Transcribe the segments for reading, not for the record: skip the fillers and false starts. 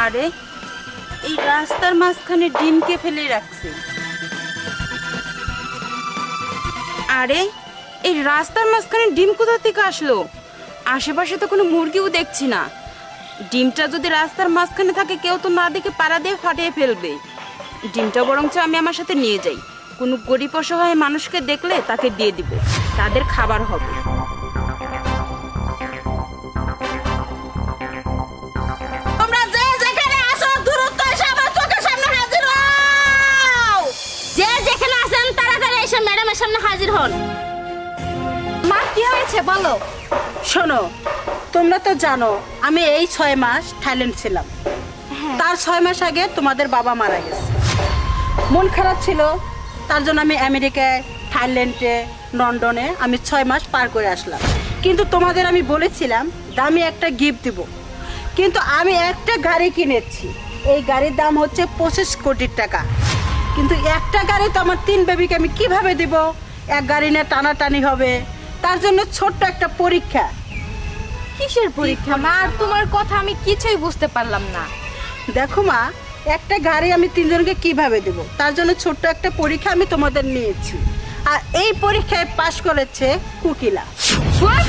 আরে এই রাস্তার মাঝখানে ডিমকে ফেলে রাখছে। আরে এই রাস্তার মাঝখানে ডিম কোথা থেকে আসলো? আশেপাশে তো কোনো মুরগিও দেখছি না। ডিমটা যদি রাস্তার মাঝখানে থাকে কেউ তো না দেখে পাড়া দিয়ে ফাটিয়ে ফেলবে। ডিমটা বরঞ্চ আমি আমার সাথে নিয়ে যাই, কোনো গরিব অসহায় মানুষকে দেখলে তাকে দিয়ে দিব, তাদের খাবার হবে। তোমরা যে যেখানে আসো দ্রুত এসে আমার চোখের সামনে হাজির হও। যে যেখানে আছেন তাড়াতাড়ি এসে ম্যাডামের সামনে হাজির হন। মা কি হয়েছে বলো। শোনো, তোমরা তো জানো আমি এই 6 মাস থাইল্যান্ড ছিলাম। তার 6 মাস আগে তোমাদের বাবা মারা গেছে। মন খারাপ ছিল, তার জন্য আমি আমেরিকায়, থাইল্যান্ডে, লন্ডনে আমি 6 মাস পার করে আসলাম। কিন্তু তোমাদের আমি বলেছিলাম দামি একটা গিফট দিব, কিন্তু আমি একটা গাড়ি কিনেছি। এই গাড়ির দাম হচ্ছে 25 কোটি টাকা। কিন্তু একটা গাড়ি তো আমার 3 বেবিকে আমি কিভাবে দিব? এক গাড়ি নিয়ে টানাটানি হবে। তার জন্য ছোট্ট একটা পরীক্ষা। কিসের পরীক্ষা মা? আর তোমার কথা আমি কিছুই বুঝতে পারলাম না। দেখো মা, একটা গাড়ি আমি 3 জনকে কিভাবে দেব, তার জন্য ছোট্ট একটা পরীক্ষা আমি তোমাদের নিয়েছি। আর এই পরীক্ষায় পাশ করেছে কুকিলা। What?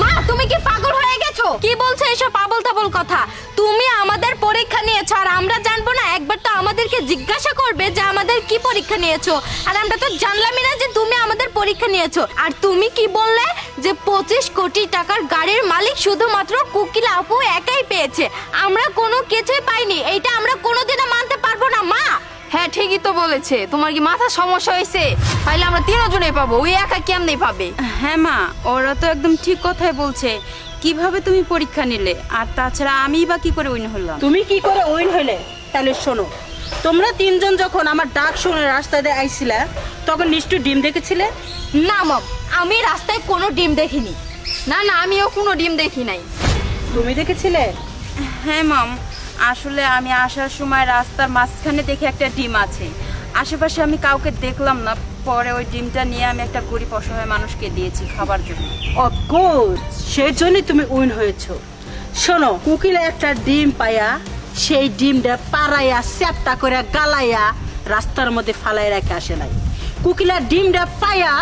মা তুমি কি পাগল হয়ে গেছো? কি বলছো এসব আবল তাবল কথা? তুমি আমাদের পরীক্ষা নিয়েছো আর আমরা জানবো না? একবার তো আমাদেরকে জিজ্ঞাসা করবে যে আমাদের কি পরীক্ষা নিয়েছো। আর আমরা তো জানলামই না যে তুমি আমাদের পরীক্ষা নিয়েছো। আর তুমি কি বললে যে 25 কোটি টাকার গাড়ির মালিক শুধুমাত্র কুকিলা আপু একাই পেয়েছে, আমরা কোনো কিছুই পাইনি। এইটা আমরা কোনোদিনও মানতে পারবো না মা। হ্যাঁ ঠিকই তো বলেছে। তোমার কি মাথা সমস্যা হয়েছে? তাইলে আমরা 3 জনেই পাবো, ওই একা কেমনে পাবে? হ্যাঁ মা, ওরা তো একদম ঠিক কথাই বলছে। কিভাবে তুমি পরীক্ষা নিলে? আর তাছাড়া আমিই বা কি করে উইন হলাম? তুমি কি করে উইন হলে? তাহলে শোনো, তোমরা 3 জন যখন আমার ডাক শুনে রাস্তা দিয়ে আইছিলা তখন নিশ্চয়ই ডিম দেখেছিলে? না মম, আমি রাস্তায় কোনো ডিম দেখিনি। না না, আমিও কোনো ডিম দেখি নাই। তুমি দেখেছিলে? হ্যাঁ মাম, আসলে আমি আসার সময় রাস্তার মাঝখানে দেখে একটা ডিম আছে। আশেপাশে আমি কাউকে দেখলাম না। পরে ওই ডিমটা নিয়ে আমি একটা গরিব অসহায় মানুষকে দিয়েছি খাবার জন্য। অফকোর্স, সেই জন্যই তুমি উইন হয়েছো। শোনো, কুকিলা একটা ডিম পায়া সেই ডিমটা পাড়াইয়া চ্যাপটা করে গালাইয়া রাস্তার মধ্যে ফালাই রেখে আসে নাই। কুকিলা ডিমটা পায়া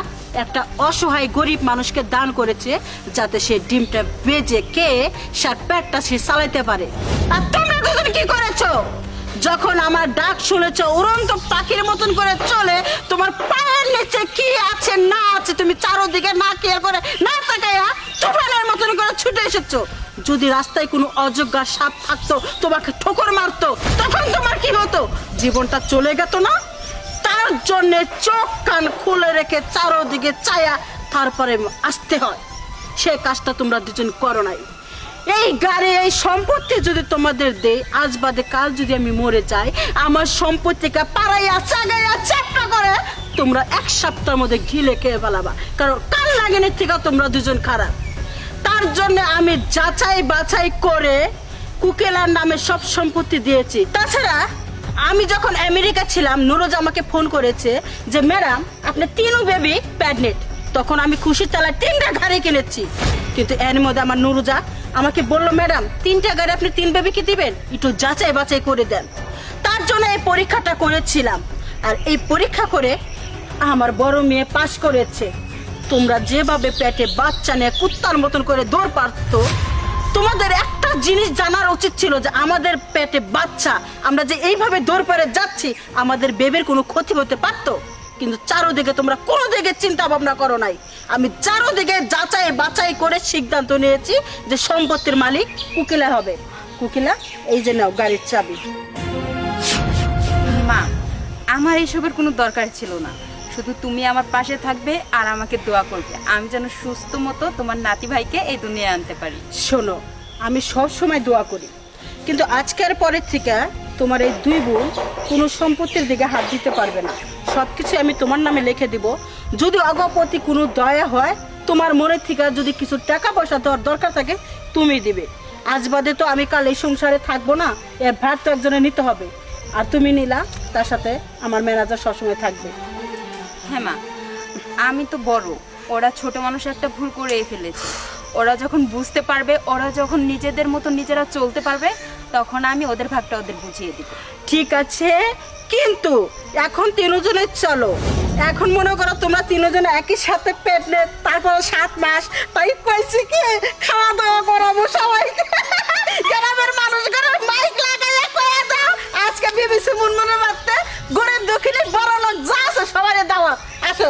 একটা অসহায় গরিব মানুষকে দান করেছে, যাতে সে ডিমটা বেজে কে সে পেটটা সে চালাইতে পারে। আর তোমরা দুজন কি করেছো? যখন আমার ডাক শুনেছো উড়ন্ত পাখির মতন করে চলে, তোমার পায়ের নিচে কি আছে না আছে তুমি চারোদিকে না কেয়ার করে না তাকাইয়া তুফানের মতন করে ছুটে এসেছো। যদি রাস্তায় কোনো অযোগ্য সাপ থাকতো তোমাকে ঠোকর মারতো, তখন তোমার কি হতো? জীবনটা চলে যেত না? তার জন্য চোখ কান খুলে রেখে চারোদিকে চায়া তারপরে আসতে হয়। সেই কাজটা তোমরা দুজন করো নাই। এই গাড়ি এই সম্পত্তি যদি তোমাদের দেই, আজ বাদে কাল যদি আমি মরে যাই, আমার সম্পত্তিকে পাড়াইয়া চাগাইয়া চ্যাপটা করে তোমরা 1 সপ্তাহের মধ্যে ঘিলে খেয়ে ফেলাবা। কারণ কাল লাগেনের থেকে তোমরা দুজন খারাপ। তার জন্য আমি যাচাই বাছাই করে কুকেলার নামে সব সম্পত্তি দিয়েছি। তাছাড়া আমি যখন আমেরিকা ছিলাম, নুরোজ আমাকে ফোন করেছে যে ম্যাডাম আপনি 3 বেবি প্রেগনেন্ট। তখন আমি খুশির তালায় 3টা গাড়ি কিনেছি। কিন্তু এর মধ্যে আমার নুরুজা আমাকে বললো ম্যাডাম 3টা গাড়ি আপনি 3 বেবিকে দিবেন, একটু যাচাই বাছাই করে দেন। তার জন্য এই পরীক্ষাটা করেছিলাম। আর এই পরীক্ষা করে আমার বড় মেয়ে পাশ করেছে। তোমরা যেভাবে পেটে বাচ্চা নিয়ে কুত্তার মতন করে দৌড় পারতো, তোমাদের একটা জিনিস জানার উচিত ছিল যে আমাদের পেটে বাচ্চা, আমরা যে এইভাবে দৌড় পেরে যাচ্ছি আমাদের বেবির কোনো ক্ষতি হতে পারতো। কিন্তু চারোদিকে তোমরা কোনো দিকে চিন্তা ভাবনা করো নাই। আমি চারোদিকে যাচাই বাছাই করে সিদ্ধান্ত নিয়েছি যে সম্পত্তির মালিক কুকিলা হবে। কুকিলা, এই যে নাও গাড়ির চাবি। মা, আমার এইসবের কোনো দরকার ছিল না। শুধু তুমি আমার পাশে থাকবে আর আমাকে দোয়া করবে আমি যেন সুস্থ মতো তোমার নাতি ভাইকে এই দুনিয়ায় আনতে পারি। শোনো, আমি সব সময় দোয়া করি, কিন্তু আজকের পরের থেকে তোমার এই 2 বোন কোনো সম্পত্তির দিকে হাত দিতে পারবে না। সবকিছু আমি তোমার নামে লিখে দিব। যদি অগপতি কোনো দয়া হয়, তোমার মনের থেকে যদি কিছু টাকা পয়সা দেওয়ার দরকার থাকে তুমি দিবে। আজ বাদে তো আমি কাল এই সংসারে থাকবো না, এর ভার তো একজনে নিতে হবে। আর তুমি নিলা, তার সাথে আমার ম্যানেজার সবসময় থাকবে। হ্যাঁ মা, আমি তো বড়, ওরা ছোট মানুষ একটা ভুল করে ফেলেছে। ওরা যখন বুঝতে পারবে, ওরা যখন নিজেদের মতো নিজেরা চলতে পারবে, তখন আমি ওদের ভাগটা ওদের বুঝিয়ে দিব। ঠিক আছে, কিন্তু এখন তিনজনে চলো। এখন মনে করো তোমরা তিনজন একই সাথে প্রেগনেন্ট, তারপরে 7 মাস, তাই কইছি কি খাওয়া দাওয়া করাবো সবাইকে। গ্রামের মানুষ করে মাইক লাগাইয়া কইয়া দাও আজকে বিবিসি মুনমুনের বাড়িতে গরিব দুঃখিনী বড় লোক যা আছে সবাই দাও। আসো।